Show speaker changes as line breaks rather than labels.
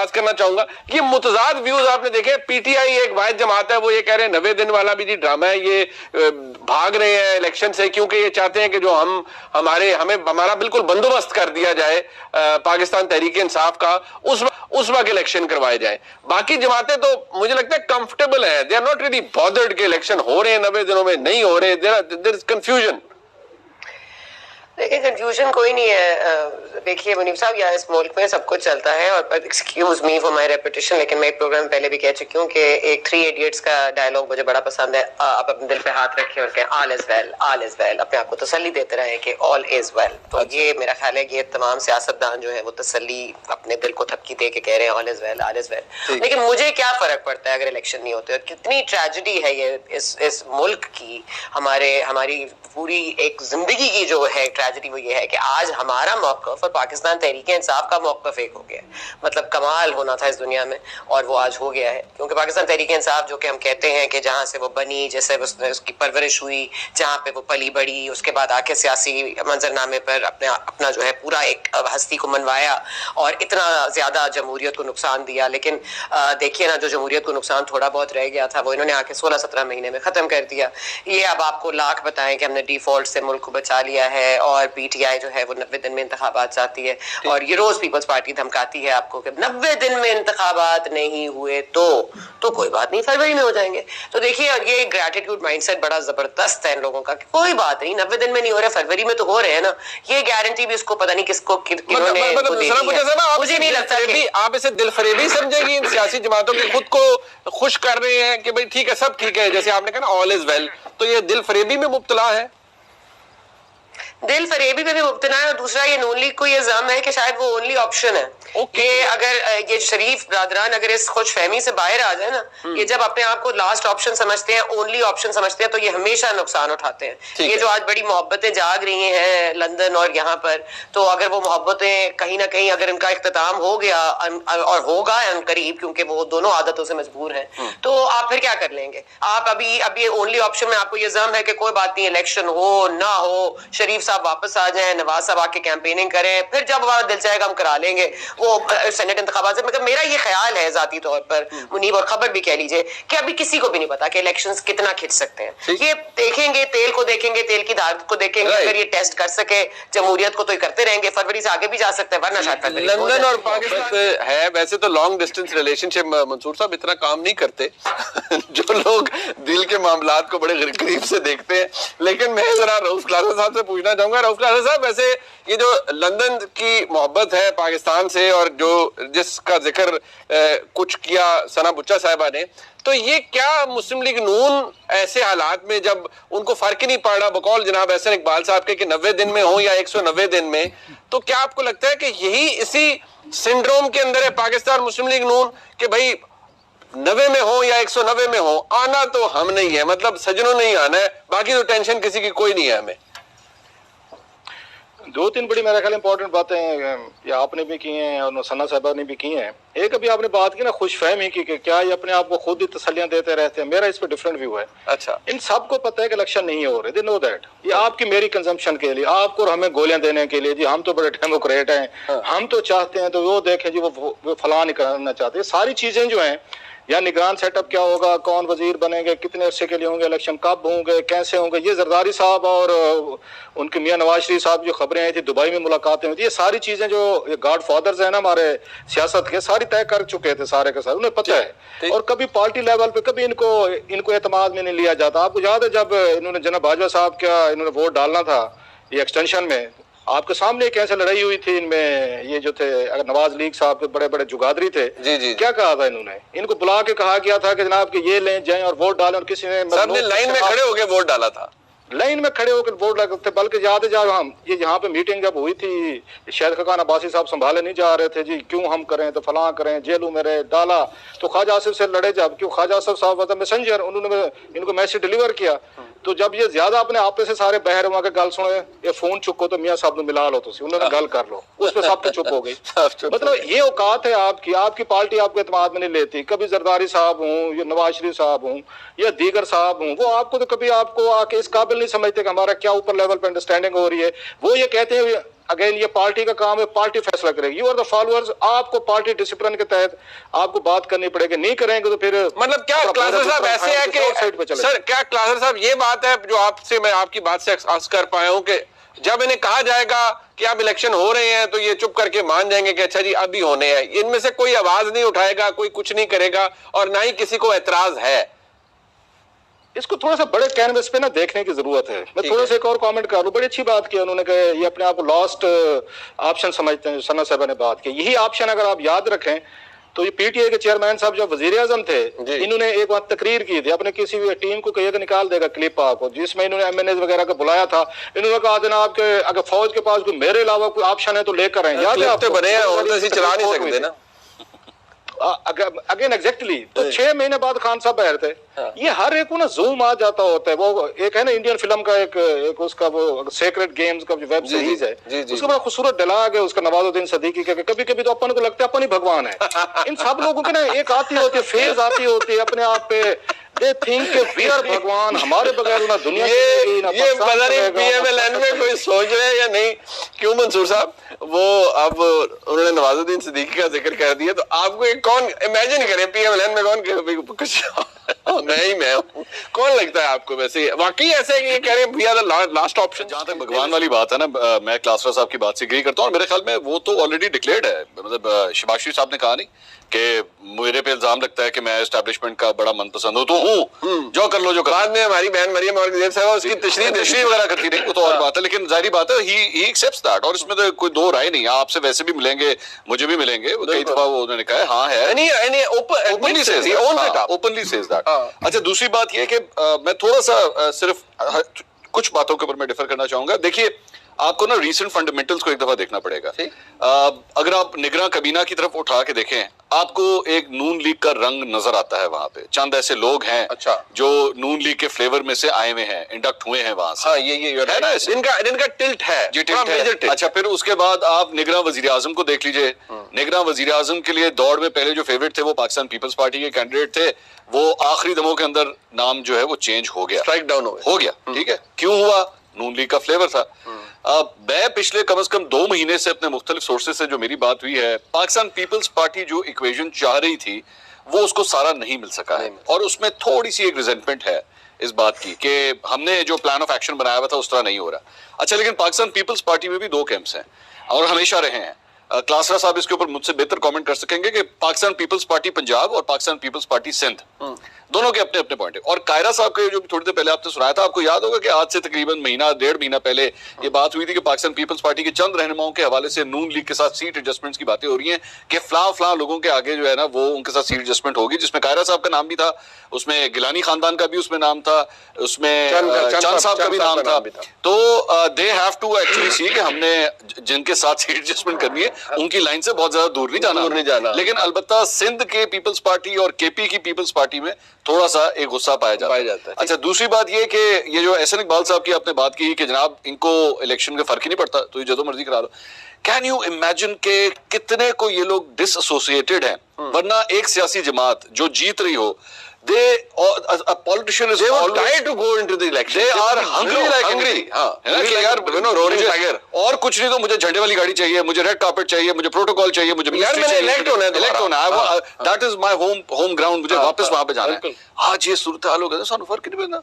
एतराज करना चाहूंगा, ये मुतजाद व्यूज आपने देखे। पीटीआई एक वाहिद जमात है, वो ये कह रहे हैं 90 दिन वाला भी जी ड्रामा है, ये भाग रहे हैं इलेक्शन से क्योंकि ये चाहते हैं कि जो हमें हमारा बिल्कुल बंदोबस्त कर दिया जाए पाकिस्तान तहरीक इंसाफ का, उस वक्त इलेक्शन करवाए जाए। बाकी जमातें तो मुझे लगता है कंफर्टेबल है, they are not really bothered के इलेक्शन हो रहे हैं 90 दिनों में, नहीं हो रहे, देयर इज कंफ्यूजन।
देखिए कंफ्यूजन कोई नहीं है। देखिए मुनीब साहब, यहाँ इस मुल्क में सब कुछ चलता है, और excuse me for my repetition, लेकिन मैं एक प्रोग्राम पहले भी कह चुकी हूँ कि एक 3 इडियट्स का डायलॉग मुझे बड़ा पसंद है। आप अपने दिल पे हाथ रखें और कहें all is well, all is well, अपने आप को तसल्ली देते रहे कि ऑल इज वेल। तो ये मेरा ख्याल है कि ये तमाम सियासतदान जो है वो तसल्ली अपने दिल को थपकी दे के कह रहे हैं all is well, all is well. लेकिन मुझे क्या फर्क पड़ता है अगर इलेक्शन नहीं होते? और कितनी ट्रेजेडी है ये इस मुल्क की, हमारी पूरी एक जिंदगी की जो है ट्रेजेडी, वो ये है कि आज हमारा मौक़िफ़ और पाकिस्तान तहरीक इंसाफ का मौक़िफ़ एक हो गया। मतलब कमाल होना था इस दुनिया में, और वो आज हो गया है। क्योंकि पाकिस्तान तहरीक इंसाफ जो कि हम कहते हैं कि जहाँ से वो बनी, जैसे उसकी परवरिश हुई, जहाँ पे वो पली बड़ी, उसके बाद आके सियासी मंजरनामे पर अपना जो है पूरा एक हस्ती को मनवाया और इतना ज़्यादा जमहूरियत को नुकसान दिया। लेकिन देखिए ना, जो जमहूरियत को नुकसान थोड़ा बहुत रह गया था वो इन्होंने आके 16-17 महीने में ख़त्म कर दिया। ये अब आपको लाख बताएं कि हमने डिफॉल्ट से मुल्क को बचा लिया है, और पीटीआई जो है वो 90 दिन में इंतखाबात चाहती है, और ये रोज पीपल्स पार्टी धमकाती है आपको कि 90 दिन में इंतखाबात नहीं हुए तो कोई बात नहीं, फरवरी में हो जाएंगे। तो देखिए, और ये ग्रेटिट्यूड माइंडसेट बड़ा जबरदस्त है इन लोगों का कि कोई बात नहीं, 90 दिन में नहीं हो रहा, फरवरी में तो हो रहे हैं ना। ये गारंटी भी इसको पता नहीं किसको मुझे नहीं लगता कि
आप इसे दिलफरेबी समझेगी इन सियासी जमातों की, खुद को खुश कर रहे हैं कि भाई ठीक है, सब ठीक है, जैसे आपने कहा ना ऑल इज वेल, तो ये दिलफरेबी में मुब्तला है,
दिल फरेबी में भी मुब्तला है। और दूसरा, ये नून लीग को ये ज़म है कि शायद वो ओनली ऑप्शन है कि अगर ये शरीफ ब्रादरान अगर इस खुश फहमी से बाहर आ जाए ना, ये जब अपने आप को लास्ट ऑप्शन समझते हैं, ओनली ऑप्शन समझते हैं, तो ये हमेशा नुकसान उठाते हैं। ये जो आज बड़ी मोहब्बतें जाग रही हैं लंदन और यहाँ पर, तो अगर वो मोहब्बतें कहीं ना कहीं अगर इनका इख्तिताम हो गया और होगा करीब, क्योंकि वो दोनों आदतों से मजबूर हैं, तो आप फिर क्या कर लेंगे? आप अभी ओनली ऑप्शन में आपको ये ज़म है कि कोई बात नहीं, इलेक्शन हो ना हो, शरीफ साहब वापस आ जाएं, नवाज साहब आके कैंपेनिंग करें, फिर जब हमारा दिल चाहेगा हम करा लेंगे वो सेनेट इंतखाबात से। मतलब मेरा ये ख्याल है जाती तौर पर मुनीब, और खबर भी कह लीजिए, कि अभी किसी को भी नहीं पता कि इलेक्शंस कितना खिंच सकते हैं। ये देखेंगे, तेल को देखेंगे, तेल की धार को देखेंगे, अगर ये टेस्ट कर सके जमहूरियत को तो ये करते रहेंगे, फरवरी से आगे भी जा सकते हैं, वरना शायद
लंदन और पाकिस्तान है। वैसे तो लॉन्ग डिस्टेंस रिलेशनशिप मंसूर साहब इतना काम नहीं करते जो लोग दिल के मामलात को बड़े करीब से देखते हैं। लेकिन मैं जरा रऊफ खलासा साहब से पूछना चाहूंगा, रऊफ खलासा साहब, वैसे ये जो लंदन की मोहब्बत है पाकिस्तान से, और जो जिसका जिक्र कुछ किया सना बुच्चा साहिबा ने, तो ये क्या मुस्लिम लीग नून ऐसे हालात में जब उनको फर्क ही नहीं पड़ रहा, बकौल जनाब एहसन इकबाल साहब के, कि 90 दिन में हो या 190 दिन में, तो क्या आपको लगता है कि यही इसी सिंड्रोम के अंदर है पाकिस्तान मुस्लिम लीग नून, कि भाई 90 में हो या 190 में हो, आना तो हम नहीं है, मतलब सजनों नहीं आना है, बाकी तो टेंशन किसी की कोई नहीं है हमें?
2-3 बड़ी मेरे ख्याल इंपॉर्टेंट बातें ये आपने भी की हैं और सना साहबा ने भी की हैं। एक अभी आपने बात की ना खुश फहमी की, कि क्या ये अपने आप को खुद ही तसल्लियां देते रहते हैं, मेरा इस पर डिफरेंट व्यू है।
अच्छा, इन
सबको पता है कि इलेक्शन नहीं हो रहे, दे नो दैट। ये आपकी मेरी कंजम्पशन के लिए, आपको और हमें गोलियां देने के लिए, जी हम तो बड़े डेमोक्रेट हैं, हम तो चाहते हैं, तो वो देखें जी वो फलां नहीं करना चाहते। सारी चीजें जो हैं, या निगरान सेटअप क्या होगा, कौन वजीर बनेंगे, कितने अरसे के लिए होंगे इलेक्शन, कब होंगे, कैसे होंगे, ये जरदारी साहब और उनके मियां नवाज शरीफ साहब जो खबरें आई थी, दुबई में मुलाकातें हुई थी, ये सारी चीजें जो ये गॉड फादर्स है ना हमारे सियासत के, सारी तय कर चुके थे सारे के सारे, उन्हें पता है। और कभी पार्टी लेवल पे कभी इनको एतमाद में नहीं लिया जाता। आपको याद है जब इन्होंने जनाब बाजवा साहब का इन्होंने वोट डालना था ये एक्सटेंशन में, आपके सामने कैसे लड़ाई हुई थी इनमें, ये जो थे अगर नवाज लीग साहब के बड़े बड़े जुगादरी थे,
जी।
क्या कहा था इन्होंने, इनको बुला के कहा गया था कि जनाब कि ये लें जाएं और वोट डालें, और किसी ने
लाइन में खड़े होकर वोट डाला था,
लाइन में खड़े होकर वोट डालते। बल्कि याद है जब हम ये यहाँ पे मीटिंग जब हुई थी, शायद खान अब्बासी साहब संभाले नहीं जा रहे थे, जी क्यों हम करें, तो फलां करें, जेलों में रहे, डाला, तो ख्वाजा आसिफ से लड़े जब, क्यों ख्वाजा आसिफ साहब मैसेंजर, उन्होंने इनको मैसेज डिलीवर किया। तो जब ये ज्यादा अपने आप से सारे बहर वहां के गल सुने, ये फोन चुको तो मियां साहब ने मिला लो, तो उन्होंने गल कर लो, उस पर सब चुप हो गई। मतलब ये औकात है आपकी पार्टी आपको एतमाद में नहीं लेती। कभी जरदारी साहब हूँ, या नवाज शरीफ साहब हूँ, या दीगर साहब हूँ, वो आपको तो कभी आपको आके इस काबिल नहीं समझते कि हमारा क्या ऊपर लेवल पर अंडरस्टैंडिंग हो रही है। वो ये कहते हैं अगेन ये पार्टी का काम है, पार्टी फैसला करेगी। यू आर द फॉलोअर्स, आपको पार्टी डिसिप्लिन के तहत आपको बात करनी पड़ेगी। नहीं करेंगे तो फिर
मतलब क्या क्लासर साहब ऐसे है कि सर, क्या क्लासर साहब ये बात है जो आपसे मैं आपकी बात से एक्सप्रेस कर पाया हूं कि जब इन्हें कहा जाएगा कि अब इलेक्शन हो रहे हैं तो ये चुप करके मान जाएंगे कि अच्छा जी अभी होने हैं, इनमें से कोई आवाज नहीं उठाएगा, कोई कुछ नहीं करेगा और ना ही किसी को एतराज है?
इसको थोड़ा सा बड़े कैनवस पे ना देखने की जरूरत है। मैं थोड़ा सा एक और कमेंट कर लूं, बड़ी अच्छी बात की उन्होंने कहा ये अपने आप को लॉस्ट ऑप्शन समझते हैं। सना साहब ने बात की, यही ऑप्शन अगर आप याद रखें तो ये पीटीआई के चेयरमैन साहब जब वजीर आजम थे, इन्होंने एक बात तकरीर की थी, अपने किसी भी टीम को कहिएगा निकाल देगा क्लिप आपको, जिसमें इन्होंने एमएनए वगैरह को बुलाया था। इन्होंने कहा जनाब के अगर फौज के पास कोई मेरे अलावा कोई ऑप्शन है तो लेकर आए। याद है आपको?
बने हैं और तो ऐसे चला नहीं सकते ना।
अगेन एग्जैक्टली तो 6 महीने बाद खान साहब बाहर थे। ये हर एक को ना जूम आ जाता होता है। वो एक है ना इंडियन फिल्म का एक उसका वो सेक्रेट गेम्स का जो वेब सीरीज है, उसका बड़ा खूबसूरत डायलॉग है उसका नवाजुद्दीन सिद्दीकी का, कभी कभी तो अपन को लगता है अपन ही भगवान है। इन सब लोगों के ना एक आती होती है, फेज आती होती है अपने आप पे, दे थिंक वी आर भगवान, हमारे बगैर ना दुनिया
ये पता नहीं पीएमएलएन में कोई सोच रहे हैं या नहीं। क्यों मंसूर साहब, वो अब उन्होंने नवाजुद्दीन सिद्दीकी का जिक्र कर दिया तो आपको एक कौन इमेजिन करे पीएमएलएन में कौन कुछ मैं हूँ, कौन लगता है आपको? वैसे वाकई ऐसे कि ये कह रहे हैं भैया लास्ट ऑप्शन।
जहां तक भगवान वाली बात है ना, मैं क्लासरा साहब की बात से एग्री करता हूँ और मेरे ख्याल में वो तो ऑलरेडी डिक्लेयर्ड है। मतलब शिबाशी साहब ने कहा नहीं कि मेरे पे इल्जाम लगता है कि मैं एस्टैब्लिशमेंट का बड़ा मनपसंद हो तो हूँ, जो कर लो जो कर।
बाद में हमारी बहन मरियम औरंगजेब साहब उसकी
तशरीह वगैरह करती नहीं, वो तो और बात है, लेकिन जाहिर बात है ही एक्सेप्ट्स दैट और इसमें तो कोई दो राय नहीं है। आपसे वैसे भी मिलेंगे, मुझे भी मिलेंगे, कई दफा वो उन्होंने कहा हाँ है, ओपनली सेज दैट। अच्छा, दूसरी बात ये कि मैं थोड़ा सा सिर्फ कुछ बातों के ऊपर मैं डिफर करना चाहूंगा। देखिए, आपको ना रीसेंट फंडामेंटल्स को एक दफा देखना पड़ेगा। अगर आप निगरान कबीना की तरफ उठा के देखें, आपको एक नून लीग का रंग नजर आता है। वहां पे चंद ऐसे लोग हैं
अच्छा
जो नून लीग के फ्लेवर में से आए हुए हैं, इंडक्ट हुए हैं वहां से।
हाँ, ये है ना, इनका टिल्ट है जी, टिल्ट है।
अच्छा, फिर उसके बाद आप निगरान वजीर आजम को देख लीजिए। निगरान वजीर आजम के लिए दौड़ में पहले जो फेवरेट थे वो पाकिस्तान पीपल्स पार्टी के कैंडिडेट थे, वो आखिरी दमों के अंदर नाम जो है वो चेंज हो गया,
स्ट्राइक डाउन हो गया।
ठीक है, क्यों हुआ? नून लीग का फ्लेवर था। मैं पिछले कम से कम 2 महीने से अपने मुख्तलिफ सोर्सेज से जो मेरी बात हुई है, पाकिस्तान पीपल्स पार्टी जो इक्वेशन चाह रही थी वो उसको सारा नहीं मिल सका है और उसमें थोड़ी सी एक रिजेंटमेंट है इस बात की कि हमने जो प्लान ऑफ एक्शन बनाया हुआ था उस तरह नहीं हो रहा। अच्छा, लेकिन पाकिस्तान पीपल्स पार्टी में भी 2 कैंप्स हैं और हमेशा रहे हैं। क्लासरा साहब इसके ऊपर मुझसे बेहतर कमेंट कर सकेंगे कि पाकिस्तान पीपल्स पार्टी पंजाब और पाकिस्तान पीपल्स पार्टी सिंध दोनों के अपने अपने पॉइंट है। और कायरा साहब का जो थोड़ी देर पहले आपने सुनाया था, आपको याद होगा कि आज से तकरीबन महीना 1.5 महीना पहले ये बात हुई थी कि पाकिस्तान पीपल्स पार्टी के चंद रहनुमाओं के हवाले से नून लीग के साथ सीट एडजस्टमेंट्स की बातें हो रही हैं कि फला लोगों के आगे जो है ना वो उनके साथ सीट एडजस्टमेंट होगी, जिसमें कायरा साहब का नाम भी था, उसमें गिलानी खानदान का भी उसमें नाम था, उसमें चंद साहब का भी नाम था। तो they have to actually see कि हमने जिनके साथ सीट एडजस्टमेंट करनी है उनकी लाइन से बहुत ज्यादा दूर नहीं जाना। लेकिन अलबत्ता सिंध के पीपल्स पार्टी और केपी की पीपल्स पार्टी में थोड़ा सा एक गुस्सा पाया जाता है। अच्छा, दूसरी बात ये कि ये जो एहसन इकबाल साहब की आपने बात की कि जनाब इनको इलेक्शन का फर्क ही नहीं पड़ता, तो ये जो मर्जी करा लो। कैन यू इमेजिन के कितने को ये लोग डिसएसोसिएटेड हैं? वरना एक सियासी जमात जो जीत रही हो, a politician is
try to go into the election.
They are hungry like hungry. यार
roaring tiger.
और कुछ नहीं तो मुझे झंडे वाली गाड़ी चाहिए, मुझे रेड कार्पेट चाहिए, मुझे प्रोटोकॉल चाहिए, मुझे
इलेक्ट होना है,
that is my home ground, मुझे वापस वहां पे जाना है। आज ये सूरत हाल हो गया, सानू फर्क नहीं पैंदा।